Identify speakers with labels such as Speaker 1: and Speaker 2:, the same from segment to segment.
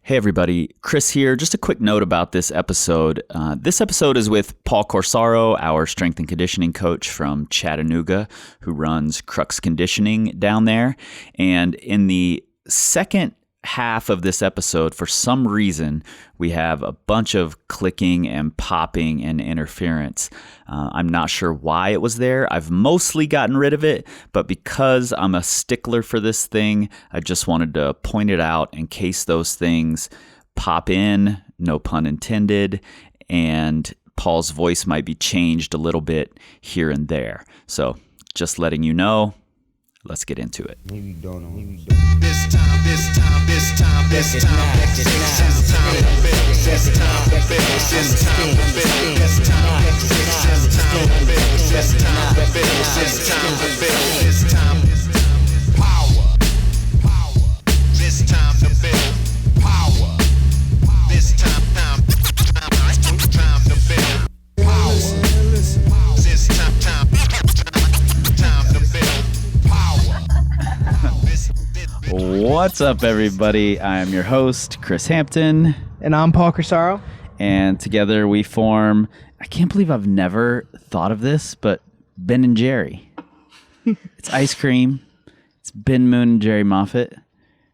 Speaker 1: Hey everybody, Chris here. Just a quick note about this episode. This episode is with Paul Corsaro, our strength and conditioning coach from Chattanooga, who runs Crux Conditioning down there. And in the second half of this episode, for some reason, we have a bunch of clicking and popping and interference. I'm not sure why it was there. I've mostly gotten rid of it, but because I'm a stickler for this thing, I just wanted to point it out in case those things pop in, no pun intended, and Paul's voice might be changed a little bit here and there. So just letting you know. Let's get into it. What's up, everybody? I'm your host, Chris Hampton.
Speaker 2: And I'm Paul Corsaro.
Speaker 1: And together we form, I can't believe I've never thought of this, but Ben and Jerry. It's ice cream. It's Ben Moon and Jerry Moffitt.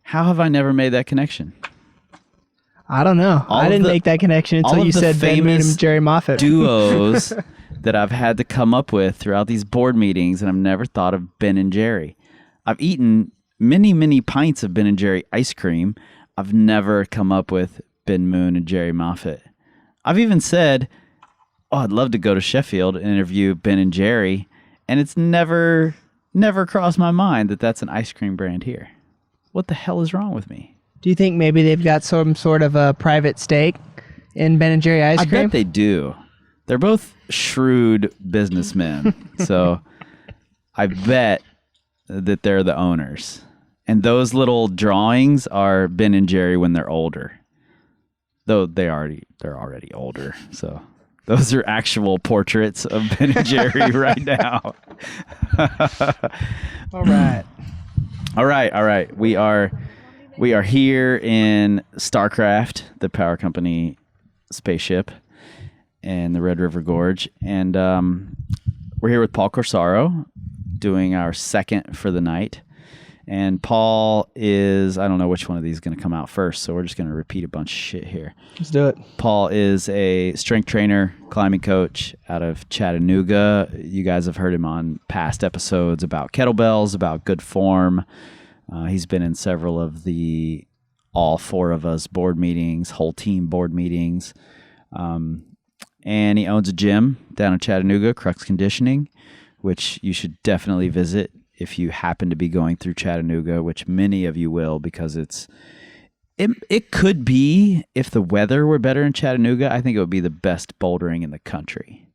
Speaker 1: How have I never made that connection?
Speaker 2: I don't know. I didn't make that connection until you said Ben Moon and Jerry Moffitt.
Speaker 1: Duos that I've had to come up with throughout these board meetings, and I've never thought of Ben and Jerry. I've eaten many pints of Ben and Jerry ice cream. I've never come up with Ben Moon and Jerry Moffitt. I've even said, I'd love to go to Sheffield and interview Ben and Jerry, and it's never crossed my mind that that's an ice cream brand here. What the hell is wrong with me?
Speaker 2: Do you think maybe they've got some sort of a private stake in Ben and Jerry ice cream?
Speaker 1: I bet they do. They're both shrewd businessmen, so I bet that they're the owners. And those little drawings are Ben and Jerry when they're older. Though they're already older. So those are actual portraits of Ben and Jerry right now.
Speaker 2: All
Speaker 1: right. We are here in Starcraft, the power company spaceship in the Red River Gorge. And we're here with Paul Corsaro doing our second for the night. And Paul is, I don't know which one of these is going to come out first, so we're just going to repeat a bunch of shit here.
Speaker 2: Let's do it.
Speaker 1: Paul is a strength trainer, climbing coach out of Chattanooga. You guys have heard him on past episodes about kettlebells, about good form. He's been in several of the all four of us board meetings, whole team board meetings. And he owns a gym down in Chattanooga, Crux Conditioning, which you should definitely visit if you happen to be going through Chattanooga, which many of you will, because it could be, if the weather were better in Chattanooga, I think it would be the best bouldering in the country.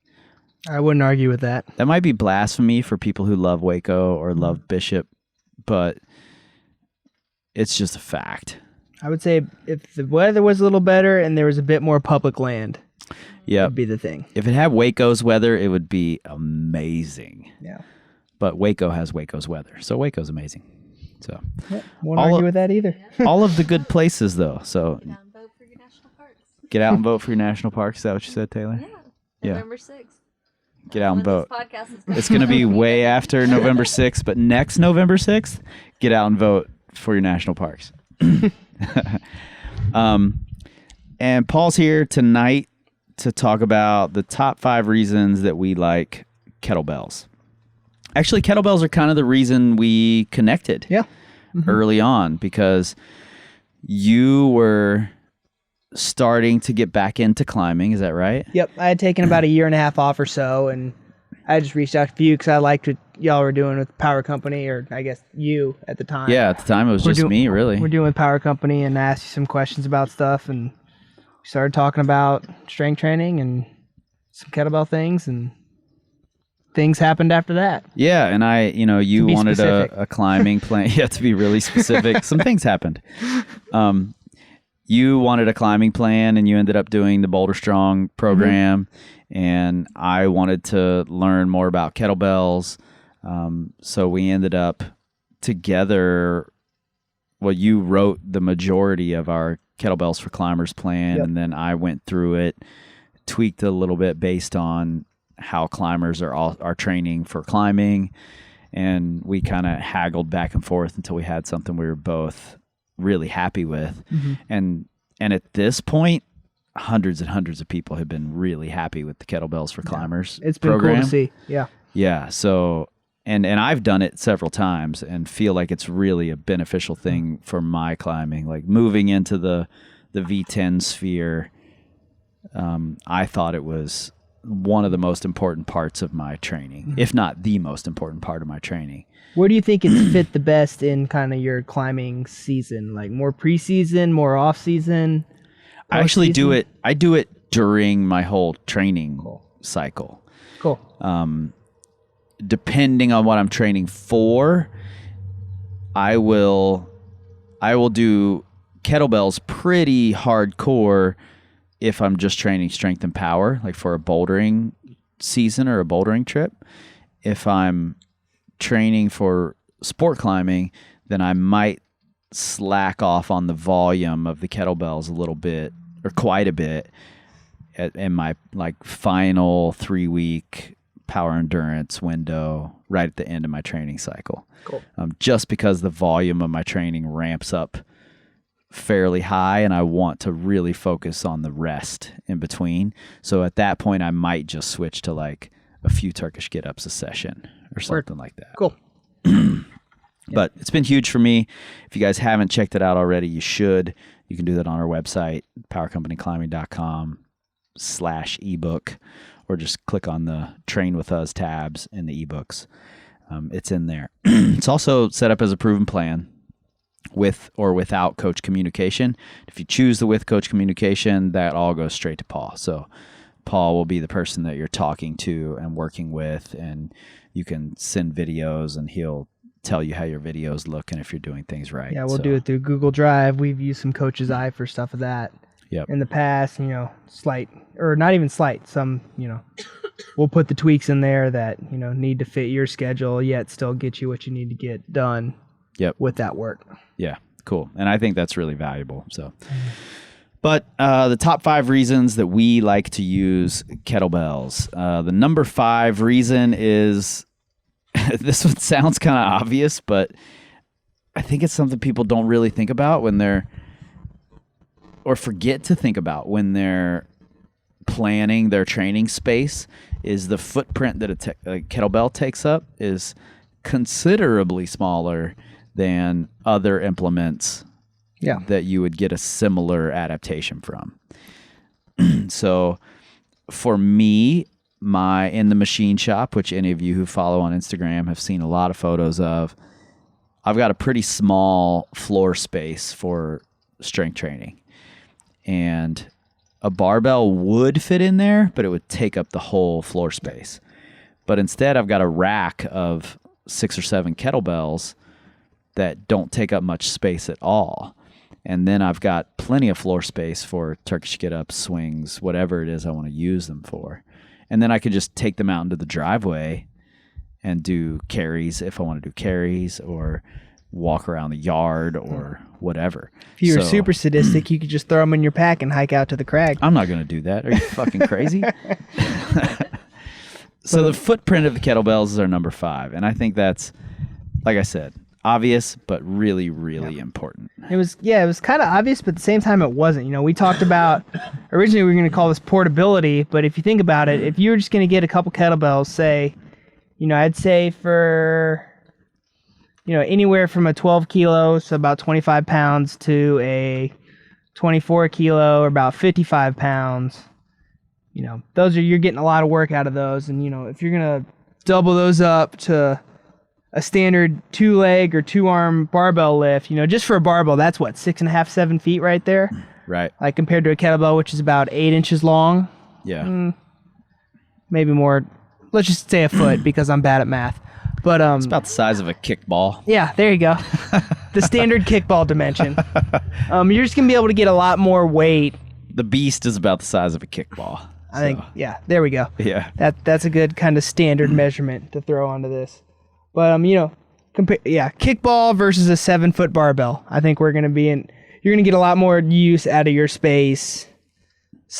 Speaker 2: I wouldn't argue with that.
Speaker 1: That might be blasphemy for people who love Waco or love Bishop, but it's just a fact.
Speaker 2: I would say if the weather was a little better and there was a bit more public land,
Speaker 1: yeah,
Speaker 2: would be the thing.
Speaker 1: If it had Waco's weather, it would be amazing.
Speaker 2: Yeah.
Speaker 1: But Waco has Waco's weather, so Waco's amazing. So
Speaker 2: won't argue with that either.
Speaker 1: All of the good places, though. So
Speaker 3: get out and vote for your national parks.
Speaker 1: Get out and vote for your national parks. Is that what you said, Taylor?
Speaker 3: Yeah. November 6th.
Speaker 1: Get out and vote.
Speaker 3: It's
Speaker 1: going to be way after November 6th, but next November 6th, get out and vote for your national parks. And Paul's here tonight to talk about the top 5 reasons that we like kettlebells. Actually, kettlebells are kind of the reason we connected early on, because you were starting to get back into climbing. Is that right?
Speaker 2: Yep. I had taken about a year and a half off or so, and I just reached out to you because I liked what y'all were doing with Power Company, or I guess you at the time.
Speaker 1: Yeah, at the time it was just me, really.
Speaker 2: We're doing Power Company, and I asked you some questions about stuff, and we started talking about strength training and some kettlebell things, and things happened after that.
Speaker 1: Yeah, and you wanted a climbing plan. Yeah, to be really specific. Some things happened. You wanted a climbing plan, and you ended up doing the Boulder Strong program. And I wanted to learn more about kettlebells. So we ended up together. well, you wrote the majority of our Kettlebells for Climbers plan,
Speaker 2: Yep.
Speaker 1: and then I went through it, tweaked it a little bit based on how climbers are training for climbing, and we kind of haggled back and forth until we had something we were both really happy with. And at this point, hundreds and hundreds of people have been really happy with the Kettlebells for Climbers
Speaker 2: It's been
Speaker 1: program.
Speaker 2: cool to see. Yeah.
Speaker 1: Yeah. So, and I've done it several times and feel like it's really a beneficial thing for my climbing. Like moving into the V10 sphere, I thought it was one of the most important parts of my training, if not the most important part of my training.
Speaker 2: Where do you think it's fit the best in kind of your climbing season? Like more preseason, more off season?
Speaker 1: I actually do it. I do it during my whole training cycle.
Speaker 2: Cool.
Speaker 1: Depending on what I'm training for, I will do kettlebells pretty hardcore if I'm just training strength and power, like for a bouldering season or a bouldering trip. If I'm training for sport climbing, then I might slack off on the volume of the kettlebells a little bit or quite a bit in my like final 3-week power endurance window right at the end of my training cycle.
Speaker 2: Cool.
Speaker 1: Just because the volume of my training ramps up fairly high and I want to really focus on the rest in between. So at that point, I might just switch to like a few Turkish get-ups a session or something like that.
Speaker 2: Cool.
Speaker 1: But it's been huge for me. If you guys haven't checked it out already, you should. You can do that on our website, powercompanyclimbing.com/ebook, or just click on the Train With Us tabs in the ebooks. It's in there. It's also set up as a proven plan with or without coach communication. If you choose the with coach communication, that all goes straight to Paul. So Paul will be the person that you're talking to and working with, and you can send videos and he'll tell you how your videos look and if you're doing things right.
Speaker 2: Yeah, we'll do it through Google Drive. We've used some Coach's Eye for stuff of that.
Speaker 1: Yep.
Speaker 2: In the past, slight, or not even slight, some, we'll put the tweaks in there that, need to fit your schedule, yet still get you what you need to get done with that work.
Speaker 1: Yeah, cool. And I think that's really valuable. So, but the top 5 reasons that we like to use kettlebells. The number 5 reason is, this one sounds kind of obvious, but I think it's something people don't really think about or forget to think about when they're planning their training space, is the footprint that a kettlebell takes up is considerably smaller than other implements that you would get a similar adaptation from. So for me, in the machine shop, which any of you who follow on Instagram have seen a lot of photos of, I've got a pretty small floor space for strength training. And a barbell would fit in there, but it would take up the whole floor space. But instead, I've got a rack of 6 or 7 kettlebells that don't take up much space at all. And then I've got plenty of floor space for Turkish get-ups, swings, whatever it is I want to use them for. And then I could just take them out into the driveway and do carries if I want to do carries, or walk around the yard or whatever.
Speaker 2: If you were super sadistic, you could just throw them in your pack and hike out to the crag.
Speaker 1: I'm not going to do that. Are you fucking crazy? So the footprint of the kettlebells is our number 5. And I think that's, like I said, obvious, but really, really important.
Speaker 2: It was kind of obvious, but at the same time it wasn't. We talked about, originally we were going to call this portability, but if you think about it, if you were just going to get a couple kettlebells, say, I'd say for, anywhere from a 12 kilo, so about 25 pounds, to a 24 kilo, or about 55 pounds, you're getting a lot of work out of those. And, if you're going to double those up to a standard 2-leg or 2-arm barbell lift, just for a barbell, that's what, 6.5, 7 feet right there?
Speaker 1: Right.
Speaker 2: Like compared to a kettlebell, which is about 8 inches long.
Speaker 1: Yeah.
Speaker 2: Maybe more. Let's just say a foot because I'm bad at math. But
Speaker 1: it's about the size of a kickball.
Speaker 2: Yeah, there you go. The standard kickball dimension. You're just going to be able to get a lot more weight.
Speaker 1: The beast is about the size of a kickball.
Speaker 2: I think, there we go.
Speaker 1: Yeah.
Speaker 2: That's a good kind of standard measurement to throw onto this. But, kickball versus a 7-foot barbell. I think you're going to get a lot more use out of your space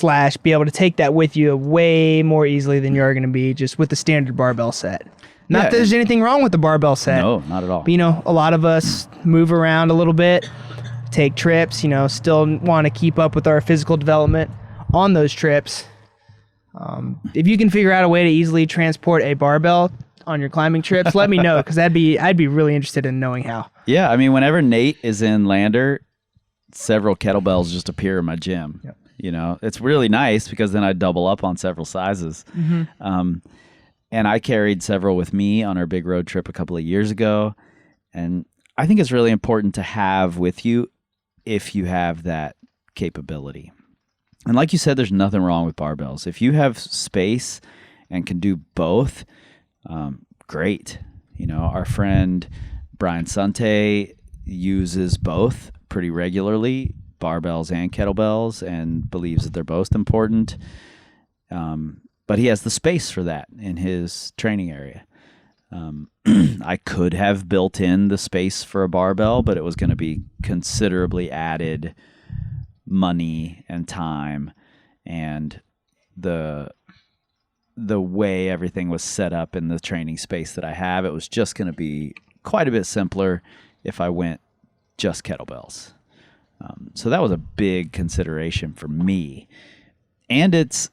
Speaker 2: / be able to take that with you way more easily than you're going to be just with the standard barbell set. Not that there's anything wrong with the barbell set.
Speaker 1: No, not at all.
Speaker 2: But, a lot of us move around a little bit, take trips, still want to keep up with our physical development on those trips. If you can figure out a way to easily transport a barbell on your climbing trips, let me know, because I'd be really interested in knowing how.
Speaker 1: Yeah, I mean, whenever Nate is in Lander, several kettlebells just appear in my gym.
Speaker 2: Yep.
Speaker 1: It's really nice because then I double up on several sizes.
Speaker 2: Mm-hmm.
Speaker 1: And I carried several with me on our big road trip a couple of years ago. And I think it's really important to have with you if you have that capability. And like you said, there's nothing wrong with barbells. If you have space and can do both, great. Our friend Brian Sante uses both pretty regularly, barbells and kettlebells, and believes that they're both important. But he has the space for that in his training area. I could have built in the space for a barbell, but it was going to be considerably added money and time, and the way everything was set up in the training space that I have, it was just going to be quite a bit simpler if I went just kettlebells. So that was a big consideration for me. And it's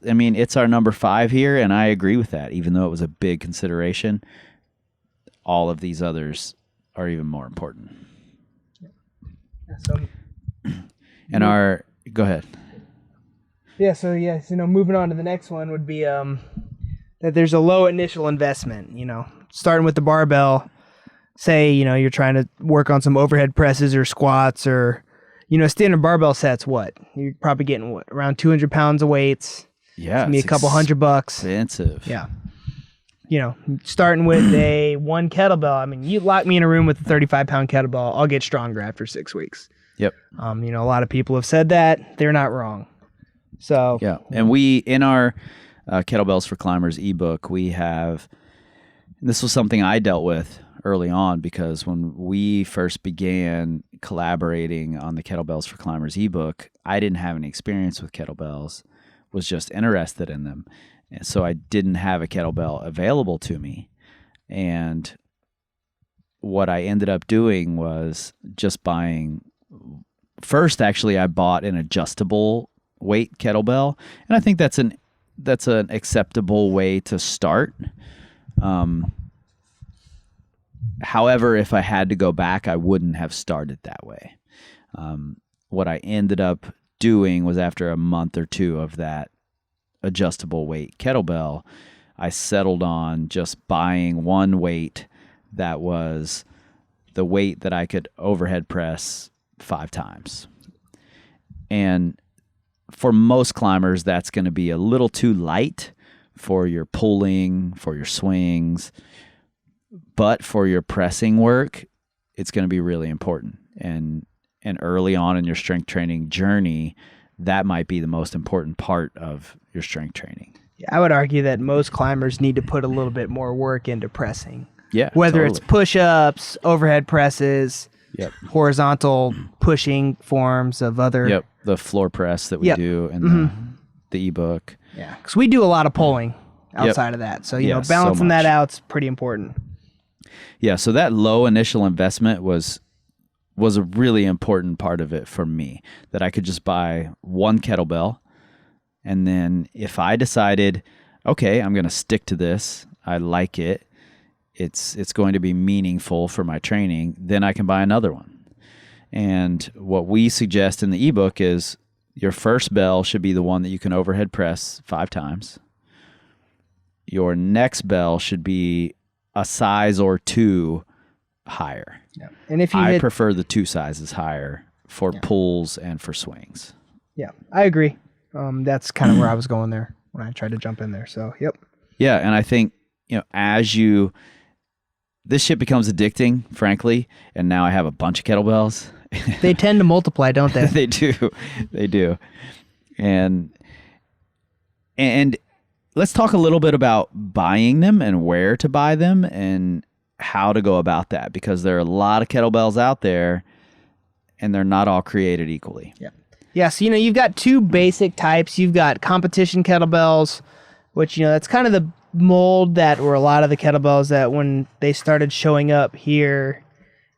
Speaker 1: our number 5 here, and I agree with that. Even though it was a big consideration, all of these others are even more important. And go ahead.
Speaker 2: Yeah, so moving on to the next one would be that there's a low initial investment, starting with the barbell. Say, you're trying to work on some overhead presses or squats, or standard barbell sets, you're probably getting around 200 pounds of weights.
Speaker 1: Yeah,
Speaker 2: it's a couple $100.
Speaker 1: Expensive.
Speaker 2: Yeah. Starting with a 1 kettlebell. You lock me in a room with a 35-pound kettlebell, I'll get stronger after 6 weeks.
Speaker 1: Yep.
Speaker 2: A lot of people have said that. They're not wrong. So
Speaker 1: yeah, and we in our Kettlebells for Climbers ebook, we have. This was something I dealt with early on, because when we first began collaborating on the Kettlebells for Climbers ebook, I didn't have any experience with kettlebells, was just interested in them. And so I didn't have a kettlebell available to me. And what I ended up doing was just buying. First, actually, I bought an adjustable weight kettlebell, and I think that's an acceptable way to start. However, if I had to go back, I wouldn't have started that way. What I ended up doing was, after a month or two of that adjustable weight kettlebell, I settled on just buying one weight that was the weight that I could overhead press 5 times. And for most climbers, that's going to be a little too light for your pulling, for your swings. But for your pressing work, it's going to be really important. And early on in your strength training journey, that might be the most important part of your strength training.
Speaker 2: Yeah, I would argue that most climbers need to put a little bit more work into pressing.
Speaker 1: Yeah,
Speaker 2: whether
Speaker 1: totally.
Speaker 2: It's push-ups, overhead presses, horizontal pushing forms of other.
Speaker 1: Yep, the floor press that we do in the ebook.
Speaker 2: Yeah, because we do a lot of pulling outside of that. So, balancing that out's pretty important.
Speaker 1: Yeah, so that low initial investment was a really important part of it for me, that I could just buy one kettlebell, and then if I decided, okay, I'm going to stick to this, I like it, it's going to be meaningful for my training, then I can buy another one. And what we suggest in the ebook is your first bell should be the one that you can overhead press 5 times. Your next bell should be a size or 2 higher.
Speaker 2: Yeah. And if
Speaker 1: I prefer the 2 sizes higher for pulls and for swings.
Speaker 2: Yeah, I agree. That's kind of where I was going there when I tried to jump in there. So, yep. Yeah,
Speaker 1: and I think, this shit becomes addicting, frankly, and now I have a bunch of kettlebells.
Speaker 2: They tend to multiply, don't they?
Speaker 1: They do. And let's talk a little bit about buying them and where to buy them and how to go about that, because there are a lot of kettlebells out there and they're not all created equally.
Speaker 2: Yeah, so you've got two basic types. You've got competition kettlebells, which that's kind of the mold that were a lot of the kettlebells that when they started showing up here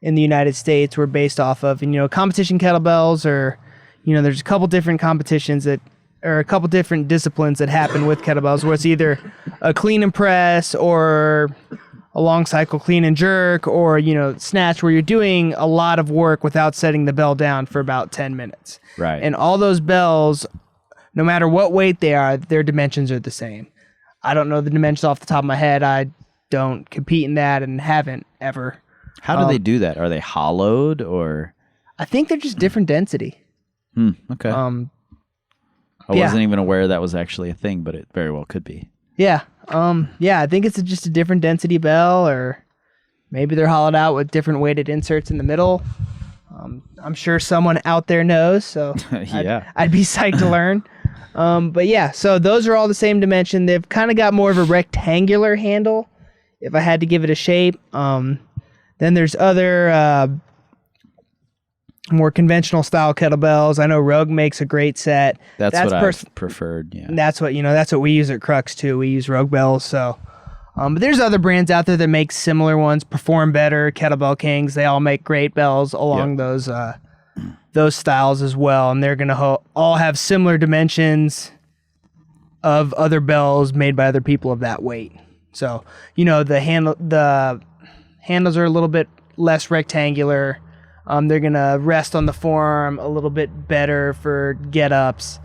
Speaker 2: in the United States were based off of. And competition kettlebells are, there's a couple different competitions that or a couple different disciplines that happen with kettlebells, where it's either a clean and press or a long cycle clean and jerk, or snatch, where you're doing a lot of work without setting the bell down for about 10 minutes.
Speaker 1: Right.
Speaker 2: And all those bells, no matter what weight they are, their dimensions are the same. I don't know the dimensions off the top of my head. I don't compete in that and haven't ever.
Speaker 1: How do they do that? Are they hollowed or?
Speaker 2: I think they're just different density.
Speaker 1: Okay. I wasn't even aware that was actually a thing, but it very well could be.
Speaker 2: Yeah. I think it's just a different density bell, or maybe they're hollowed out with different weighted inserts in the middle. I'm sure someone out there knows, so
Speaker 1: Yeah.
Speaker 2: I'd be psyched to learn. But yeah, so those are all the same dimension. They've kind of got more of a rectangular handle, if I had to give it a shape. Then there's other more conventional style kettlebells. I know Rogue makes a great set.
Speaker 1: That's what I've preferred. Yeah.
Speaker 2: That's what that's what we use at Crux too. We use Rogue bells. So, but there's other brands out there that make similar ones. Perform Better, Kettlebell Kings. They all make great bells along those styles as well, and they're gonna all have similar dimensions of other bells made by other people of that weight. So the handles are a little bit less rectangular. They're gonna rest on the forearm a little bit better for get-ups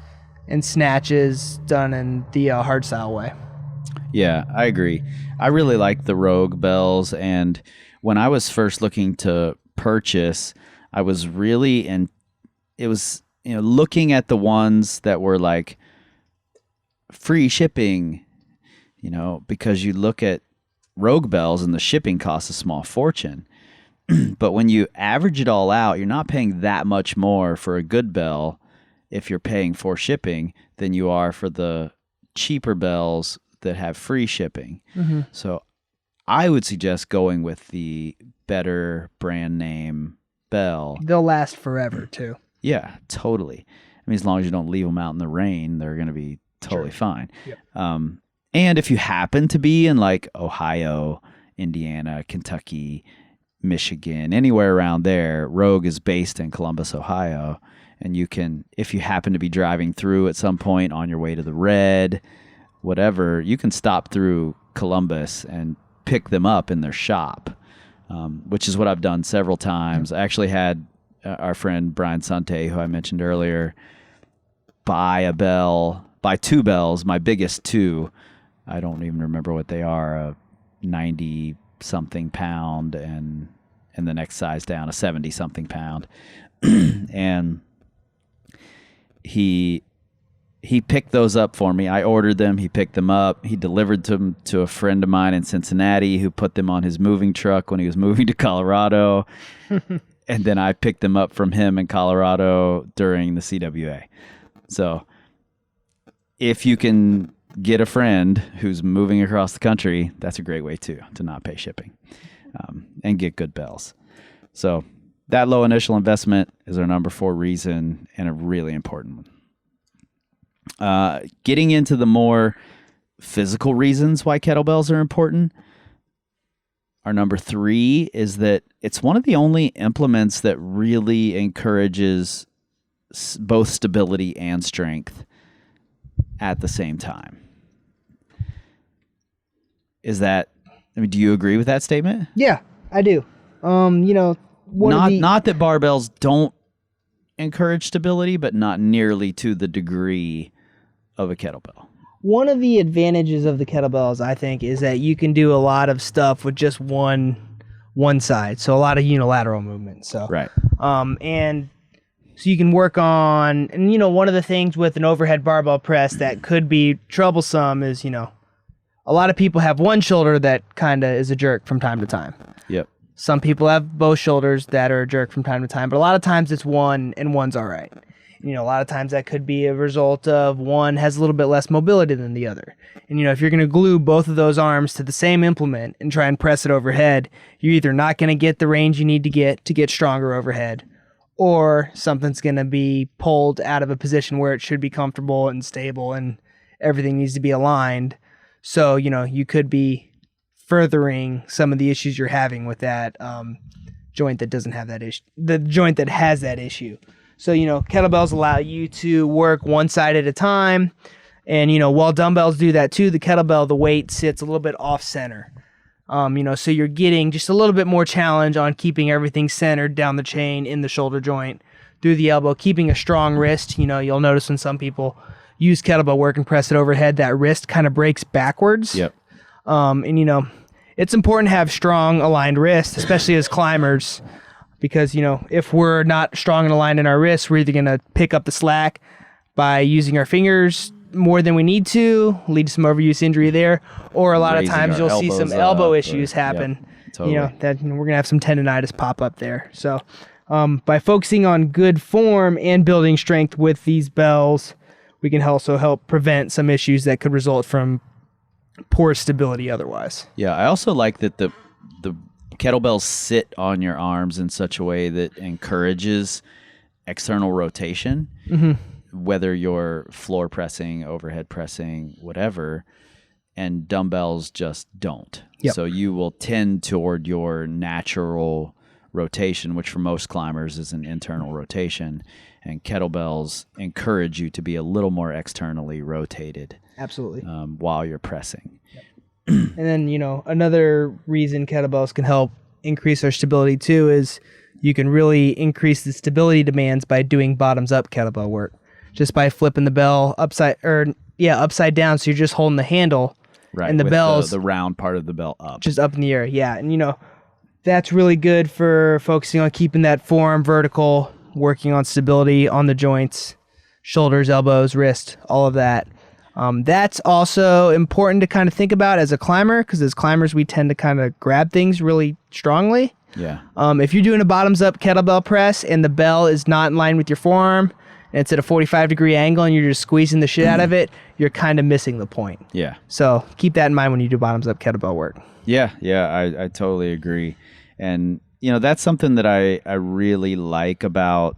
Speaker 2: and snatches done in the hard style way.
Speaker 1: Yeah, I agree. I really like the Rogue bells, and when I was first looking to purchase, I was really looking at the ones that were like free shipping, because you look at Rogue bells and the shipping costs a small fortune. But when you average it all out, you're not paying that much more for a good bell if you're paying for shipping than you are for the cheaper bells that have free shipping. Mm-hmm. So I would suggest going with the better brand name bell.
Speaker 2: They'll last forever too.
Speaker 1: Yeah, totally. I mean, as long as you don't leave them out in the rain, they're going to be totally fine.
Speaker 2: Yep.
Speaker 1: And if you happen to be in like Ohio, Indiana, Kentucky, Michigan, anywhere around there, Rogue is based in Columbus, Ohio, and you can, if you happen to be driving through at some point on your way to the Red, whatever, you can stop through Columbus and pick them up in their shop, which is what I've done several times. I actually had our friend Brian Sante, who I mentioned earlier, buy two bells, my biggest two. I don't even remember what they are, a 90 something pound and the next size down, a 70 something pound. And he picked those up for me. I ordered them. He picked them up. He delivered them to a friend of mine in Cincinnati who put them on his moving truck when he was moving to Colorado. And then I picked them up from him in Colorado during the CWA. So if you can get a friend who's moving across the country, that's a great way to not pay shipping and get good bells. So that low initial investment is our number 4 reason, and a really important one. Getting into the more physical reasons why kettlebells are important, our number 3 is that it's one of the only implements that really encourages both stability and strength at the same time. Do you agree with that statement?
Speaker 2: Yeah, I do. Not
Speaker 1: that barbells don't encourage stability, but not nearly to the degree of a kettlebell.
Speaker 2: One of the advantages of the kettlebells, I think, is that you can do a lot of stuff with just one side. So a lot of unilateral movement. So
Speaker 1: right.
Speaker 2: And so you can work on, and one of the things with an overhead barbell press that could be troublesome is, a lot of people have one shoulder that kind of is a jerk from time to time.
Speaker 1: Yep.
Speaker 2: Some people have both shoulders that are a jerk from time to time, but a lot of times it's one, and one's all right. You know, a lot of times that could be a result of one has a little bit less mobility than the other. And, you know, if you're going to glue both of those arms to the same implement and try and press it overhead, you're either not going to get the range you need to get stronger overhead, or something's going to be pulled out of a position where it should be comfortable and stable and everything needs to be aligned. So, you know, you could be furthering some of the issues you're having with that joint that doesn't have that issue, the joint that has that issue. So, you know, kettlebells allow you to work one side at a time. And, you know, while dumbbells do that too, the kettlebell, the weight sits a little bit off center. You know, so you're getting just a little bit more challenge on keeping everything centered down the chain in the shoulder joint through the elbow, keeping a strong wrist. You know, you'll notice when some people use kettlebell work and press it overhead, that wrist kind of breaks backwards.
Speaker 1: Yep.
Speaker 2: And, you know, it's important to have strong aligned wrists, especially as climbers. Because, you know, if we're not strong and aligned in our wrists, we're either going to pick up the slack by using our fingers more than we need to, lead to some overuse injury there, or a lot of times you'll see some elbow issues happen.
Speaker 1: Yep, totally.
Speaker 2: You know, that we're going to have some tendonitis pop up there. So by focusing on good form and building strength with these bells, we can also help prevent some issues that could result from poor stability otherwise.
Speaker 1: Yeah, I also like that the kettlebells sit on your arms in such a way that encourages external rotation, whether you're floor pressing, overhead pressing, whatever, and dumbbells just don't.
Speaker 2: Yep.
Speaker 1: So you will tend toward your natural rotation, which for most climbers is an internal rotation, and kettlebells encourage you to be a little more externally rotated.
Speaker 2: Absolutely.
Speaker 1: While you're pressing.
Speaker 2: And then, you know, another reason kettlebells can help increase our stability too is you can really increase the stability demands by doing bottoms up kettlebell work. Just by flipping the bell upside down, so you're just holding the handle,
Speaker 1: Right,
Speaker 2: and the
Speaker 1: with
Speaker 2: bell's
Speaker 1: the round part of the bell up.
Speaker 2: just up in the air. Yeah, and you know, that's really good for focusing on keeping that forearm vertical, working on stability on the joints, shoulders, elbows, wrist, all of that. That's also important to kind of think about as a climber, because as climbers, we tend to kind of grab things really strongly.
Speaker 1: Yeah.
Speaker 2: If you're doing a bottoms up kettlebell press and the bell is not in line with your forearm, and it's at a 45-degree angle and you're just squeezing the shit out of it, you're kind of missing the point.
Speaker 1: Yeah.
Speaker 2: So keep that in mind when you do bottoms up kettlebell work.
Speaker 1: Yeah, I totally agree. And, you know, that's something that I really like about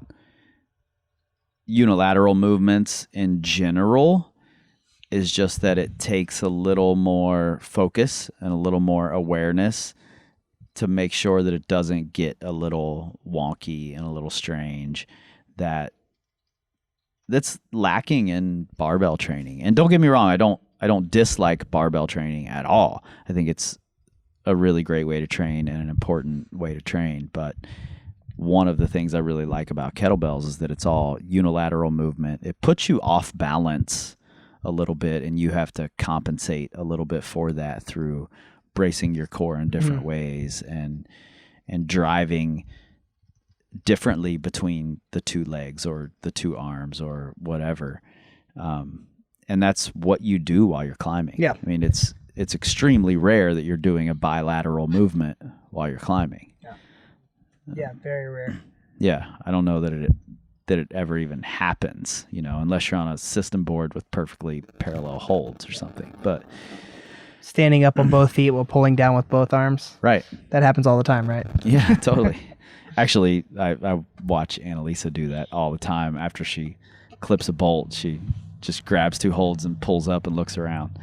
Speaker 1: unilateral movements in general, is just that it takes a little more focus and a little more awareness to make sure that it doesn't get a little wonky and a little strange. That's lacking in barbell training. And don't get me wrong, I don't dislike barbell training at all. I think it's a really great way to train and an important way to train. But one of the things I really like about kettlebells is that it's all unilateral movement. It puts you off balance a little bit, and you have to compensate a little bit for that through bracing your core in different ways and driving differently between the two legs or the two arms or whatever. And that's what you do while you're climbing.
Speaker 2: Yeah.
Speaker 1: I mean, it's extremely rare that you're doing a bilateral movement while you're climbing.
Speaker 2: Yeah, very rare.
Speaker 1: Yeah. I don't know that it ever even happens, you know, unless you're on a system board with perfectly parallel holds or something. But
Speaker 2: Standing up on both feet while pulling down with both arms.
Speaker 1: right.
Speaker 2: That happens all the time, right?
Speaker 1: Yeah, totally. Actually, I watch Annalisa do that all the time. After she clips a bolt, she just grabs two holds and pulls up and looks around.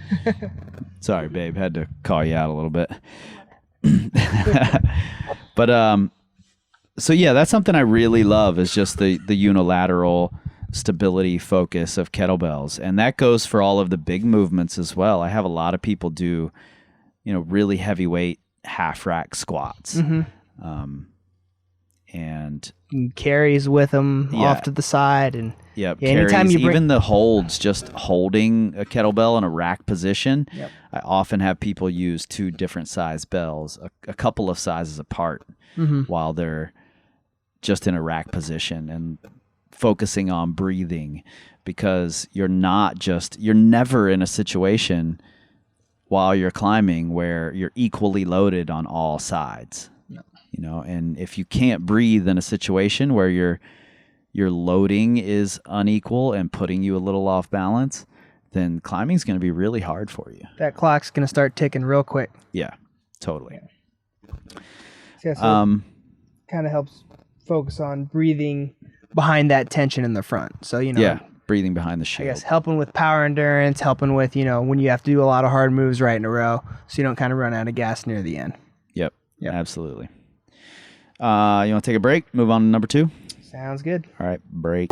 Speaker 1: Sorry, babe. Had to call you out a little bit. But so yeah, that's something I really love, is just the unilateral stability focus of kettlebells. And that goes for all of the big movements as well. I have a lot of people do, you know, really heavyweight half rack squats. And
Speaker 2: Carries with them off to the side. And
Speaker 1: yep,
Speaker 2: anytime
Speaker 1: carries,
Speaker 2: you bring,
Speaker 1: even the holds, just holding a kettlebell in a rack position.
Speaker 2: Yep.
Speaker 1: I often have people use two different size bells, a couple of sizes apart, while they're just in a rack position and focusing on breathing, because you're never in a situation while you're climbing where you're equally loaded on all sides. You know, and if you can't breathe in a situation where you're your loading is unequal and putting you a little off balance, then climbing's going to be really hard for you.
Speaker 2: That clock's going to start ticking real quick.
Speaker 1: Yeah, totally.
Speaker 2: Yeah, so kind of helps focus on breathing behind that tension in the front. So,
Speaker 1: breathing behind the shield.
Speaker 2: I guess helping with power endurance, helping with, when you have to do a lot of hard moves right in a row so you don't kind of run out of gas near the end.
Speaker 1: Yep. Absolutely. You want to take a break? Move on to number 2?
Speaker 2: Sounds good.
Speaker 1: All right, break.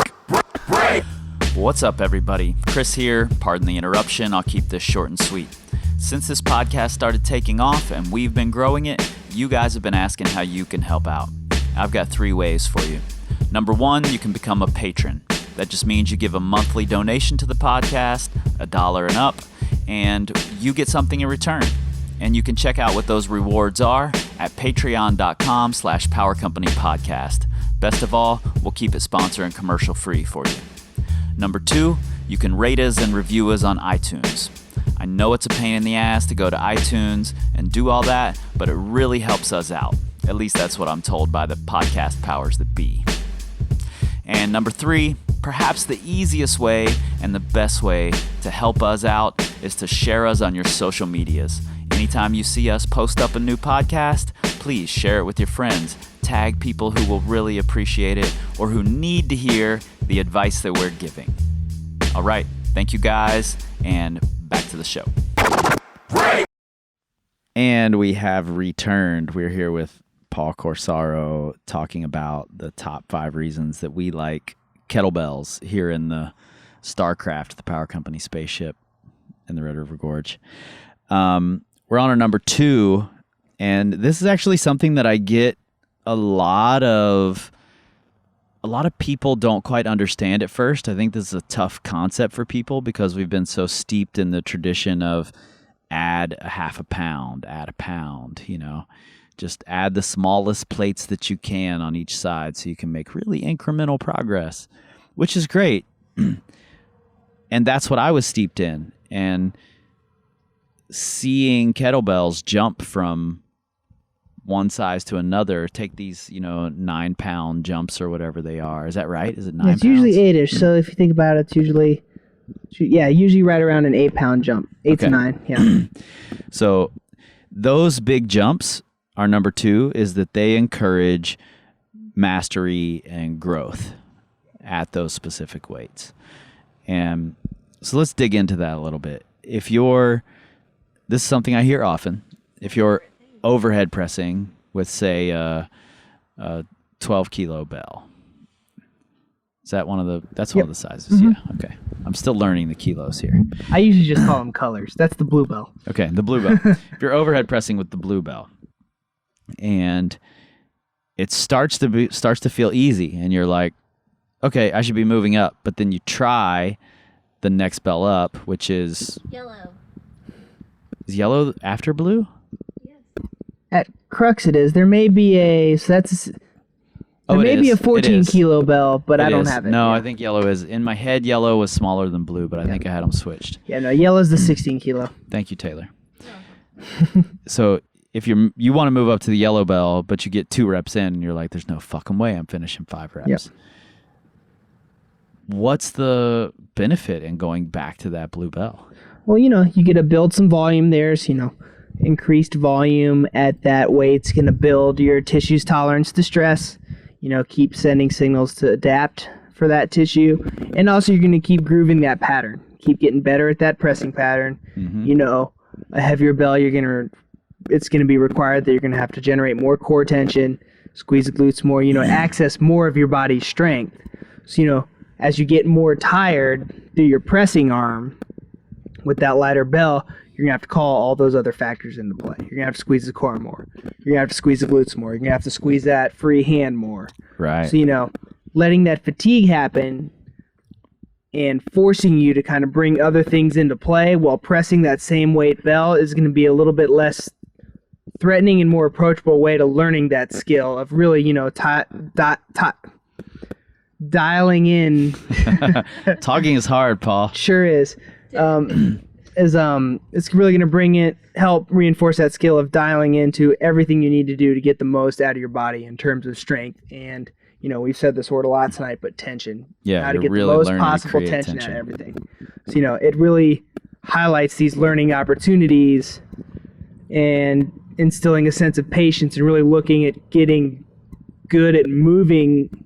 Speaker 1: What's up, everybody? Chris here. Pardon the interruption. I'll keep this short and sweet. Since this podcast started taking off and we've been growing it, you guys have been asking how you can help out. I've got 3 ways for you. Number 1, you can become a patron. That just means you give a monthly donation to the podcast, $1 and up, and you get something in return. And you can check out what those rewards are at patreon.com/powercompanypodcast. Best of all, we'll keep it sponsor and commercial free for you. Number 2, you can rate us and review us on iTunes. I know it's a pain in the ass to go to iTunes and do all that, but it really helps us out. At least that's what I'm told by the podcast powers that be. And number 3, perhaps the easiest way and the best way to help us out is to share us on your social medias. Anytime you see us post up a new podcast, please share it with your friends. Tag people who will really appreciate it or who need to hear the advice that we're giving. All right, thank you guys, and back to the show. And we have returned. We're here with Paul Corsaro talking about the top 5 reasons that we like kettlebells here in the StarCraft, the Power Company spaceship in the Red River Gorge. We're on our number 2, and this is actually something that I get a lot of people don't quite understand at first. I think this is a tough concept for people because we've been so steeped in the tradition of add a half a pound, add a pound, just add the smallest plates that you can on each side so you can make really incremental progress, which is great. And that's what I was steeped in. And seeing kettlebells jump from one size to another, take these, 9-pound jumps or whatever they are. Is that right? Is it 9
Speaker 2: It's
Speaker 1: pounds?
Speaker 2: usually 8-ish. So if you think about it, it's usually right around an 8-pound jump, 8 to 9. Yeah.
Speaker 1: So those big jumps are number 2, is that they encourage mastery and growth at those specific weights. And so let's dig into that a little bit. This is something I hear often. If you're overhead pressing with, say, a 12-kilo bell, is that one of the sizes? Mm-hmm. Yeah. Okay. I'm still learning the kilos here.
Speaker 2: I usually just call them colors. That's the blue bell.
Speaker 1: Okay, the blue bell. If you're overhead pressing with the blue bell, and it starts to feel easy, and you're like, okay, I should be moving up, but then you try the next bell up, which is
Speaker 3: Yellow.
Speaker 1: Is yellow after blue?
Speaker 3: Yes.
Speaker 2: At Crux it is. There may be a 14-kilo bell, but I don't have it.
Speaker 1: No,
Speaker 2: yeah.
Speaker 1: I think yellow is. In my head, yellow was smaller than blue, but I think I had them switched.
Speaker 2: Yeah, no, yellow's the 16-kilo.
Speaker 1: Thank you, Taylor. So if you want to move up to the yellow bell, but you get 2 reps in, and you're like, there's no fucking way I'm finishing 5 reps.
Speaker 2: Yep.
Speaker 1: What's the benefit in going back to that blue bell?
Speaker 2: Well, you get to build some volume there. So, increased volume at that weight's going to build your tissue's tolerance to stress. Keep sending signals to adapt for that tissue. And also you're going to keep grooving that pattern. Keep getting better at that pressing pattern. Mm-hmm. A heavier bell, it's going to be required that you're going to have to generate more core tension, squeeze the glutes more, access more of your body's strength. So, as you get more tired through your pressing arm with that lighter bell, you're going to have to call all those other factors into play. You're going to have to squeeze the core more. You're going to have to squeeze the glutes more. You're going to have to squeeze that free hand more.
Speaker 1: Right.
Speaker 2: So, letting that fatigue happen and forcing you to kind of bring other things into play while pressing that same weight bell is going to be a little bit less threatening and more approachable way to learning that skill of really, dialing in.
Speaker 1: Talking is hard, Paul.
Speaker 2: Sure is. It's really going to help reinforce that skill of dialing into everything you need to do to get the most out of your body in terms of strength and, we've said this word a lot tonight, but tension.
Speaker 1: Yeah,
Speaker 2: how to
Speaker 1: you're
Speaker 2: get
Speaker 1: really
Speaker 2: the most
Speaker 1: learning to
Speaker 2: possible
Speaker 1: create
Speaker 2: tension
Speaker 1: tension.
Speaker 2: out of everything. So, it really highlights these learning opportunities and instilling a sense of patience and really looking at getting good at moving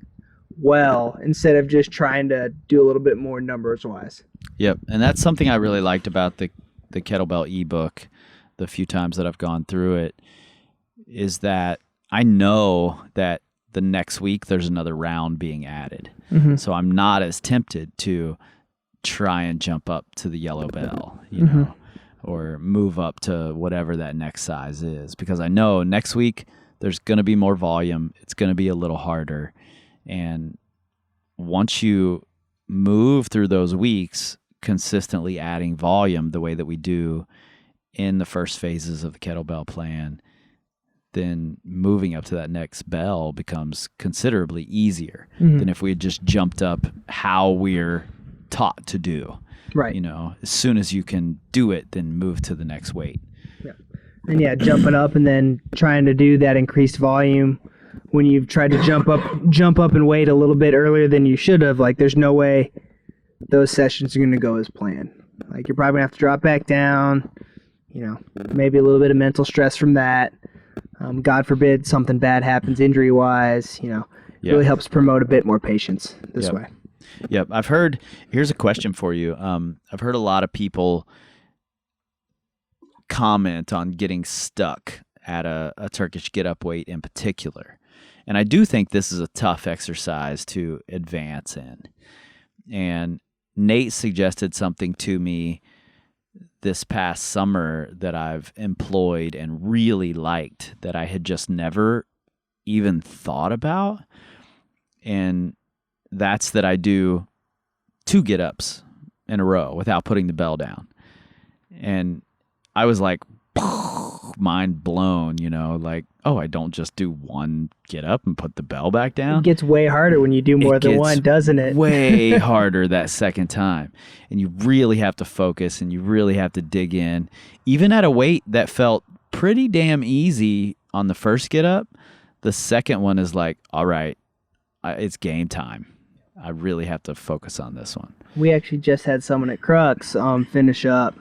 Speaker 2: well instead of just trying to do a little bit more numbers wise.
Speaker 1: Yep, and that's something I really liked about the Kettlebell ebook the few times that I've gone through it, is that I know that the next week there's another round being added.
Speaker 2: Mm-hmm.
Speaker 1: So I'm not as tempted to try and jump up to the yellow bell,
Speaker 2: Mm-hmm.
Speaker 1: or move up to whatever that next size is, because I know next week there's going to be more volume. It's going to be a little harder. And once you move through those weeks, consistently adding volume the way that we do in the first phases of the kettlebell plan, then moving up to that next bell becomes considerably easier than if we had just jumped up how we're taught to do.
Speaker 2: Right.
Speaker 1: As soon as you can do it, then move to the next weight.
Speaker 2: Yeah. And jumping up and then trying to do that increased volume when you've tried to jump up and weight a little bit earlier than you should have. Like, there's no way those sessions are going to go as planned. Like, you're probably going to have to drop back down, maybe a little bit of mental stress from that. God forbid something bad happens injury-wise, really helps promote a bit more patience this way.
Speaker 1: Yep. Here's a question for you. I've heard a lot of people comment on getting stuck at a Turkish get-up weight in particular. And I do think this is a tough exercise to advance in. And Nate suggested something to me this past summer that I've employed and really liked, that I had just never even thought about. And that's that I do 2 get-ups in a row without putting the bell down. And I was like, mind blown, like, oh, I don't just do 1 get up and put the bell back down.
Speaker 2: It gets way harder when you do more than one, doesn't it?
Speaker 1: Way harder that second time. And you really have to focus and you really have to dig in. Even at a weight that felt pretty damn easy on the first get up, the second one is like, all right, it's game time. I really have to focus on this one.
Speaker 2: We actually just had someone at Crux finish up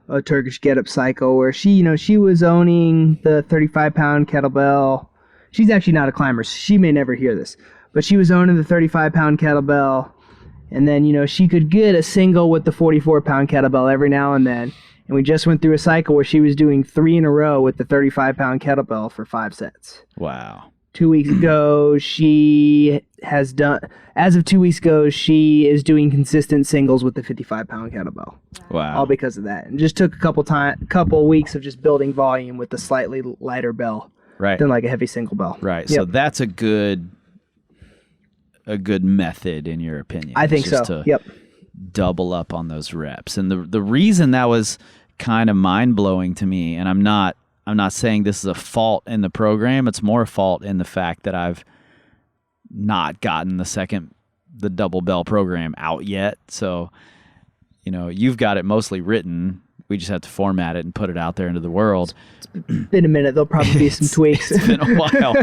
Speaker 2: a Turkish get-up cycle where she was owning the 35-pound kettlebell. She's actually not a climber, so she may never hear this, but she was owning the 35-pound kettlebell, and then, she could get a single with the 44-pound kettlebell every now and then, and we just went through a cycle where she was doing 3 in a row with the 35-pound kettlebell for 5 sets.
Speaker 1: Wow.
Speaker 2: 2 weeks ago, as of 2 weeks ago, she is doing consistent singles with the 55-pound kettlebell.
Speaker 1: Wow.
Speaker 2: All because of that. And just took a couple weeks of just building volume with the slightly lighter bell than like a heavy single bell.
Speaker 1: Right.
Speaker 2: Yep.
Speaker 1: So that's a good method in your opinion.
Speaker 2: I think so.
Speaker 1: To double up on those reps. And the reason that was kind of mind-blowing to me, and I'm not saying this is a fault in the program. It's more a fault in the fact that I've not gotten the double bell program out yet. So, you've got it mostly written. We just have to format it and put it out there into the world.
Speaker 2: It's been a minute. There'll probably be some tweaks.
Speaker 1: It's been a while.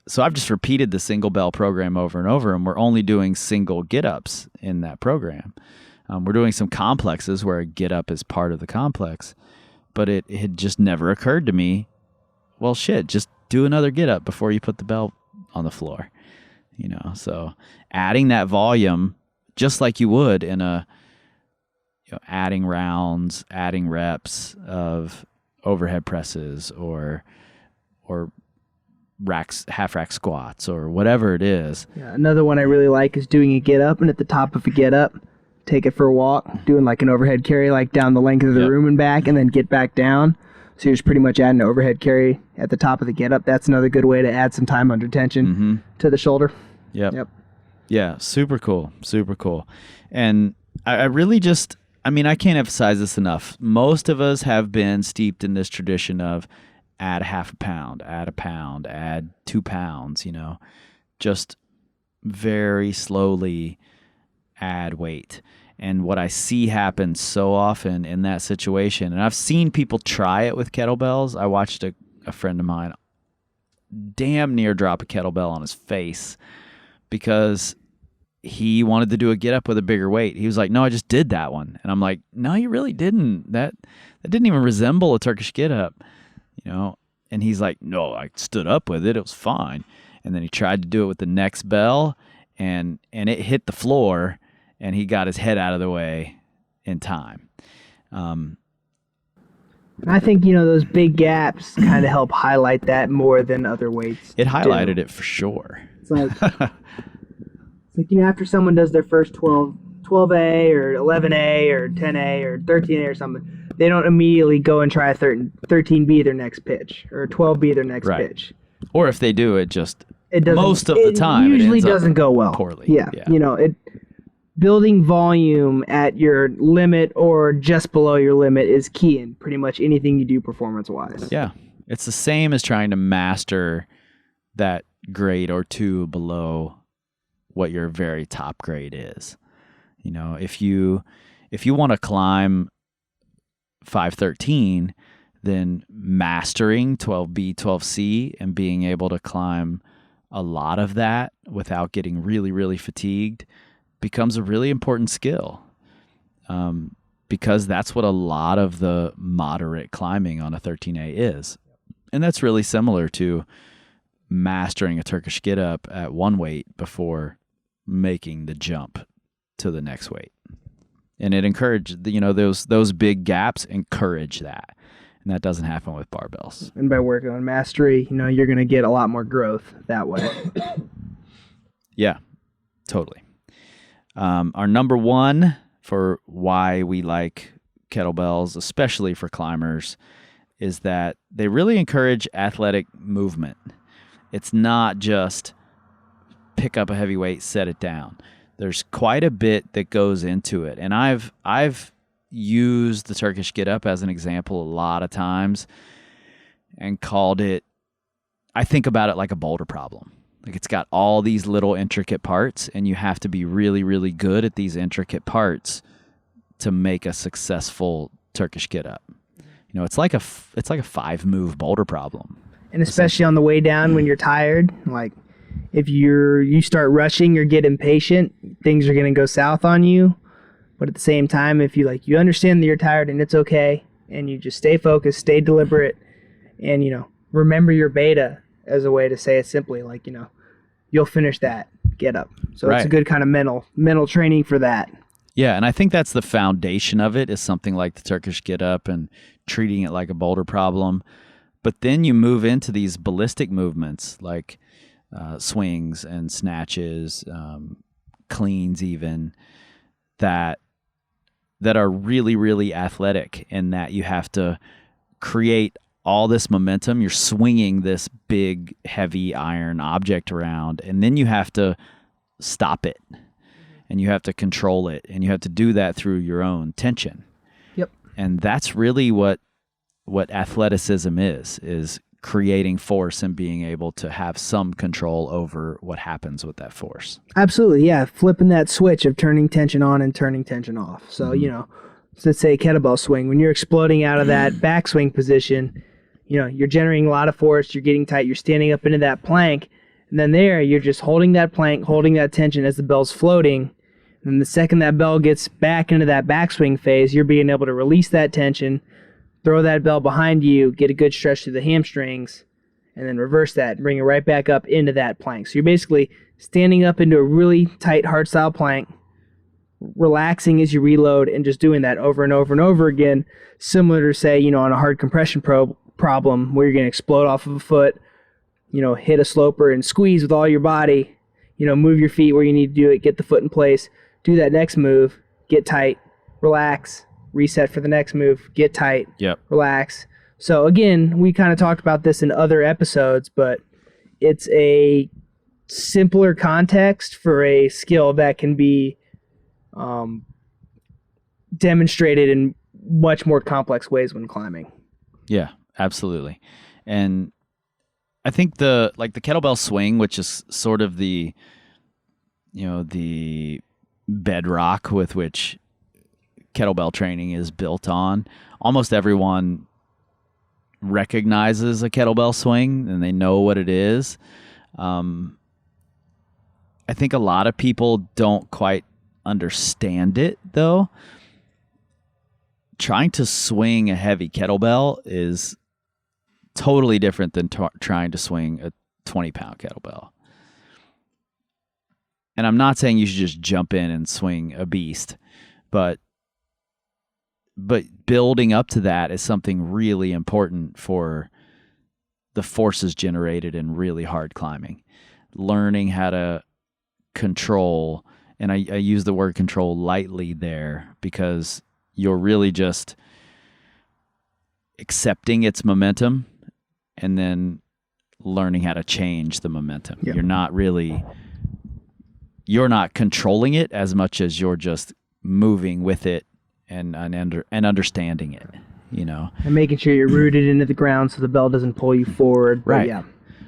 Speaker 1: So I've just repeated the single bell program over and over, and we're only doing single get-ups in that program. We're doing some complexes where a get-up is part of the complex. But it had just never occurred to me, well, shit, just do another get up before you put the bell on the floor. So adding that volume, just like you would in adding rounds, adding reps of overhead presses or racks, half rack squats or whatever it is.
Speaker 2: Yeah, another one I really like is doing a get up, and at the top of a get up, take it for a walk, doing like an overhead carry, like down the length of the room and back, and then get back down. So you're just pretty much adding an overhead carry at the top of the get up. That's another good way to add some time under tension to the shoulder.
Speaker 1: Yep. Yeah. Super cool. Super cool. And I really I can't emphasize this enough. Most of us have been steeped in this tradition of add half a pound, add a pound, add 2 pounds, just very slowly add weight. And what I see happen so often in that situation, and I've seen people try it with kettlebells. I watched a friend of mine damn near drop a kettlebell on his face because he wanted to do a get up with a bigger weight. He was like, no, I just did that one. And I'm like, no, you really didn't. That didn't even resemble a Turkish get up, And he's like, no, I stood up with it. It was fine. And then he tried to do it with the next bell, and it hit the floor, and he got his head out of the way in time.
Speaker 2: I think, those big gaps kind of help highlight that more than other weights.
Speaker 1: It highlighted it for sure.
Speaker 2: It's like, after someone does their first 12A or 11A or 10A or 13A or something, they don't immediately go and try a 13B their next pitch or 12B their next pitch.
Speaker 1: Or if they do, it doesn't, most of
Speaker 2: the
Speaker 1: time,
Speaker 2: usually
Speaker 1: it
Speaker 2: doesn't go well.
Speaker 1: Poorly.
Speaker 2: Yeah. Building volume at your limit or just below your limit is key in pretty much anything you do performance-wise.
Speaker 1: Yeah. It's the same as trying to master that grade or two below what your very top grade is. If you want to climb 513, then mastering 12B, 12C and being able to climb a lot of that without getting really, really fatigued becomes a really important skill, because that's what a lot of the moderate climbing on a 13A is. And that's really similar to mastering a Turkish get up at one weight before making the jump to the next weight. And it encouraged, those big gaps encourage that. And that doesn't happen with barbells.
Speaker 2: And by working on mastery, you're going to get a lot more growth that way.
Speaker 1: Yeah, totally. Our number one for why we like kettlebells, especially for climbers, is that they really encourage athletic movement. It's not just pick up a heavy weight, set it down. There's quite a bit that goes into it. And I've used the Turkish get up as an example a lot of times and called it, I think about it like a boulder problem. Like, it's got all these little intricate parts, and you have to be really, really good at these intricate parts to make a successful Turkish get up. It's like a 5-move boulder problem.
Speaker 2: And especially on the way down when you're tired, like if you start rushing or get impatient, things are going to go south on you. But at the same time, if you understand that you're tired and it's okay, and you just stay focused, stay deliberate, and remember your beta as a way to say it simply, you'll finish that get up. So It's a good kind of mental training for that.
Speaker 1: Yeah, and I think that's the foundation of it, is something like the Turkish get up and treating it like a boulder problem. But then you move into these ballistic movements like swings and snatches, cleans even, that are really, really athletic, in that you have to create all this momentum. You're swinging this big, heavy iron object around, and then you have to stop it, and you have to control it, and you have to do that through your own tension.
Speaker 2: Yep.
Speaker 1: And that's really what athleticism is creating force and being able to have some control over what happens with that force.
Speaker 2: Absolutely, yeah. Flipping that switch of turning tension on and turning tension off. So, let's say kettlebell swing, when you're exploding out of that backswing position, you're generating a lot of force, you're getting tight, you're standing up into that plank, and then you're just holding that plank, holding that tension as the bell's floating. And then the second that bell gets back into that backswing phase, you're being able to release that tension, throw that bell behind you, get a good stretch through the hamstrings, and then reverse that and bring it right back up into that plank. So you're basically standing up into a really tight hard-style plank, relaxing as you reload, and just doing that over and over and over again, similar to, say, on a hard compression problem where you're going to explode off of a foot, hit a sloper and squeeze with all your body, move your feet where you need to do it, get the foot in place, do that next move, get tight, relax, reset for the next move, get tight, relax. So again, we kind of talked about this in other episodes, but it's a simpler context for a skill that can be demonstrated in much more complex ways when climbing.
Speaker 1: Yeah, absolutely. And I think the kettlebell swing, which is sort of the bedrock with which kettlebell training is built on, almost everyone recognizes a kettlebell swing and they know what it is. I think a lot of people don't quite understand it, though. Trying to swing a heavy kettlebell is totally different than trying to swing a 20-pound kettlebell. And I'm not saying you should just jump in and swing a beast, but building up to that is something really important for the forces generated in really hard climbing. Learning how to control, and I use the word control lightly there because you're really just accepting its momentum and then learning how to change the momentum.
Speaker 2: Yep.
Speaker 1: You're not controlling it as much as you're just moving with it and understanding it, you know.
Speaker 2: And making sure you're rooted into the ground so the bell doesn't pull you forward.
Speaker 1: Right.
Speaker 2: Yeah.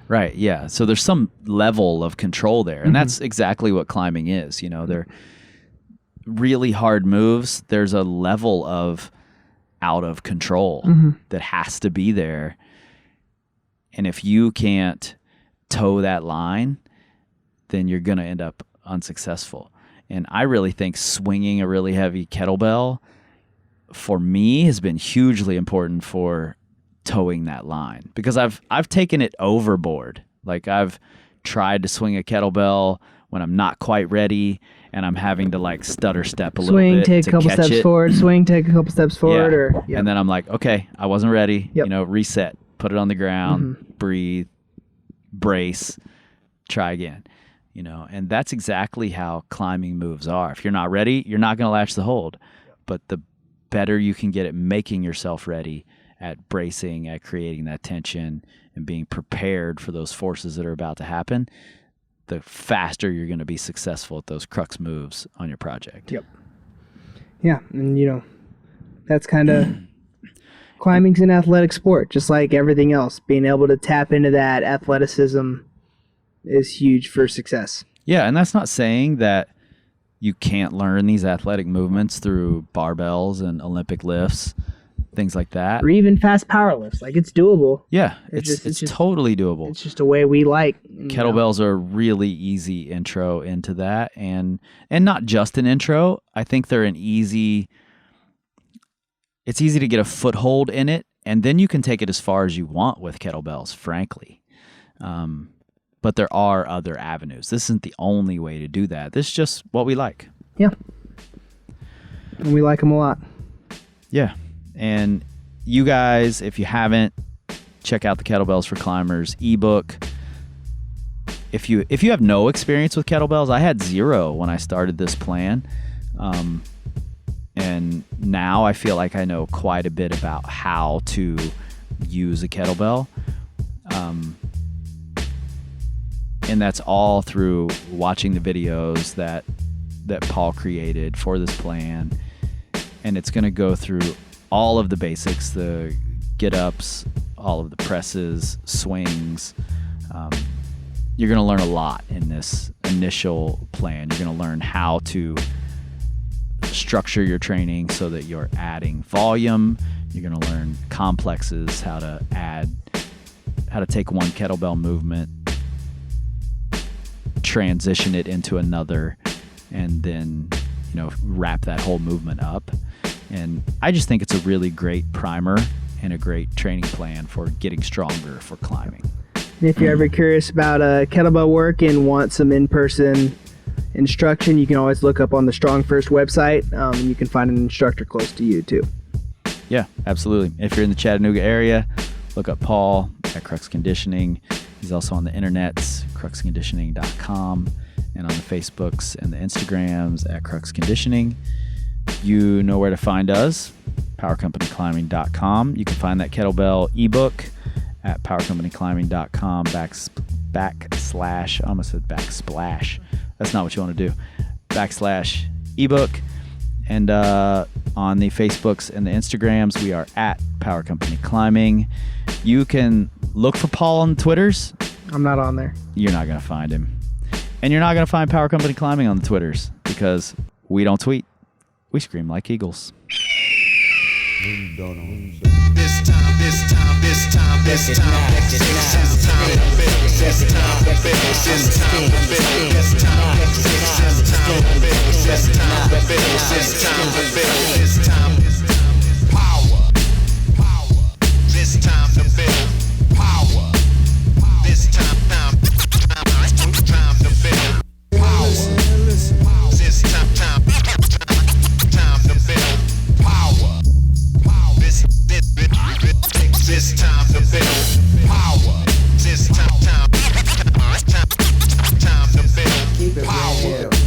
Speaker 1: Right, yeah. So there's some level of control there. And that's exactly what climbing is. You know, they're really hard moves. There's a level of out of control that has to be there. And if you can't toe that line, then you're going to end up unsuccessful. And I really think swinging a really heavy kettlebell, for me, has been hugely important for towing that line, because I've taken it overboard. Like, I've tried to swing a kettlebell when I'm not quite ready and I'm having to like stutter step a little bit,
Speaker 2: take a couple steps forward, swing, take a couple steps forward,
Speaker 1: and then I'm like, okay, I wasn't ready.
Speaker 2: Yep.
Speaker 1: You know, reset, put it on the ground, breathe, brace, try again. You know, and that's exactly how climbing moves are. If you're not ready, you're not going to latch the hold. But the better you can get at making yourself ready, at bracing, at creating that tension and being prepared for those forces that are about to happen, the faster you're going to be successful at those crux moves on your project.
Speaker 2: Yep. Yeah, and you know, that's kind of climbing's an athletic sport, just like everything else. Being able to tap into that athleticism is huge for success.
Speaker 1: Yeah, and that's not saying that you can't learn these athletic movements through barbells and Olympic lifts, things like that.
Speaker 2: Or even fast power lifts. Like, it's doable.
Speaker 1: Yeah, it's just totally doable.
Speaker 2: It's just a way we like.
Speaker 1: Kettlebells are a really easy intro into that, and not just an intro. I think they're it's easy to get a foothold in it, and then you can take it as far as you want with kettlebells, frankly. But there are other avenues. This isn't the only way to do that. This is just what we like.
Speaker 2: Yeah. And we like them a lot.
Speaker 1: Yeah. And you guys, if you haven't, check out the Kettlebells for Climbers ebook. If you have no experience with kettlebells, I had zero when I started this plan. And now I feel like I know quite a bit about how to use a kettlebell. And that's all through watching the videos that Paul created for this plan. And it's going to go through all of the basics, the get-ups, all of the presses, swings. You're going to learn a lot in this initial plan. You're going to learn how to structure your training so that you're adding volume. You're going to learn complexes, how to take one kettlebell movement, transition it into another, and then, you know, wrap that whole movement up. And I just think it's a really great primer and a great training plan for getting stronger for climbing.
Speaker 2: And if you're ever curious about kettlebell work and want some in-person instruction, you can always look up on the Strong First website, and you can find an instructor close to you too.
Speaker 1: Yeah, absolutely. If you're in the Chattanooga area, look up Paul at Crux Conditioning. He's also on the internets, cruxconditioning.com, and on the Facebooks and the Instagrams at Crux Conditioning. You know where to find us, powercompanyclimbing.com. You can find that kettlebell ebook at powercompanyclimbing.com backslash, I almost said backsplash. That's not what you want to do. /ebook. And on the Facebooks and the Instagrams, we are at Power Company Climbing. You can look for Paul on the Twitters.
Speaker 2: I'm not on there.
Speaker 1: You're not going to find him. And you're not going to find Power Company Climbing on the Twitters because we don't tweet. We scream like eagles.
Speaker 4: Keep it real.